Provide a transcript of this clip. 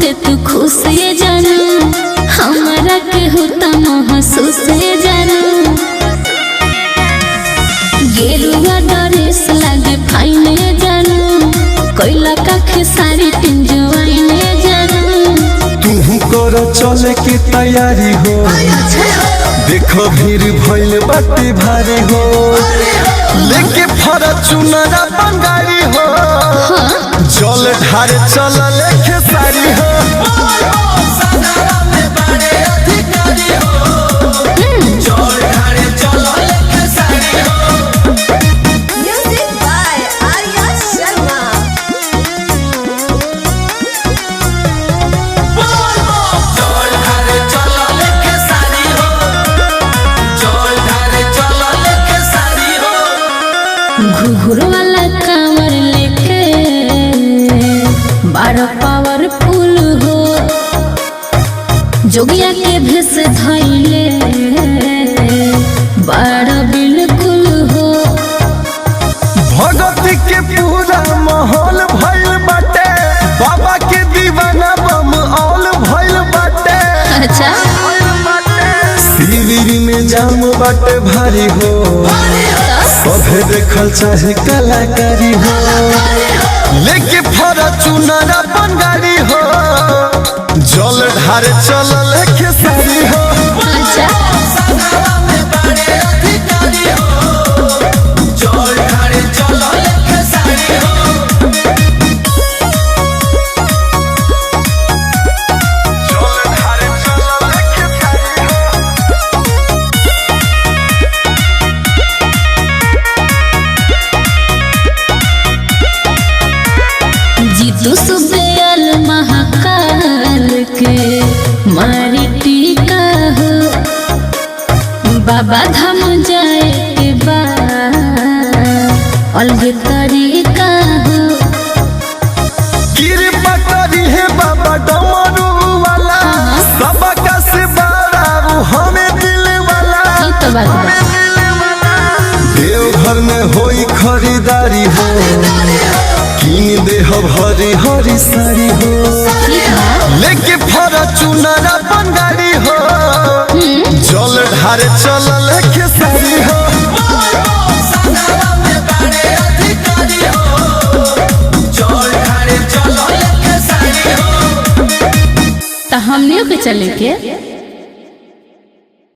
बहुते तू खुश ये जानू हमारा के होता महसूस ये जानू गेरुआ ड्रेस लागे फाइन ये जानू कोयला का खेसारी पिंजवाइन ये जानू तू कर चले के तैयारी हो देखो भीड़ भइल बाटे भारी हो लेके फॉर्च्यूनर बंगारी हो जल ढारे चल लेके सारी हो घुघुर वाला कांवर लेके बारह पावरफुल हो जोगिया के भेष धइले बारह बिल्कुल हो भगत के पूरा माहौल भइल बाटे बाबा के दीवाना बम ऑल भइल बाटे अच्छा शिविर में जाम बाटे भारी हो सभे देखल चाहे कलाकारी हो लेके फॉर्च्यूनर बंगारी हो जल ढारे चल लेके सारी हो सुबेल महाकाल के मारी टीका हो बाबा धाम जाए के बाद अलग तरीका हो कृपा करी है बाबा डमरू वाला सबका से बड़ा हमें दिल वाला तो बात देवघर में होई खरीदारी हो कीन दे हरी हरी साड़ी हो लेके फॉर्च्यूनर बंगारी हो जल ढारे चल लेके सारी हो तो हमने के चले के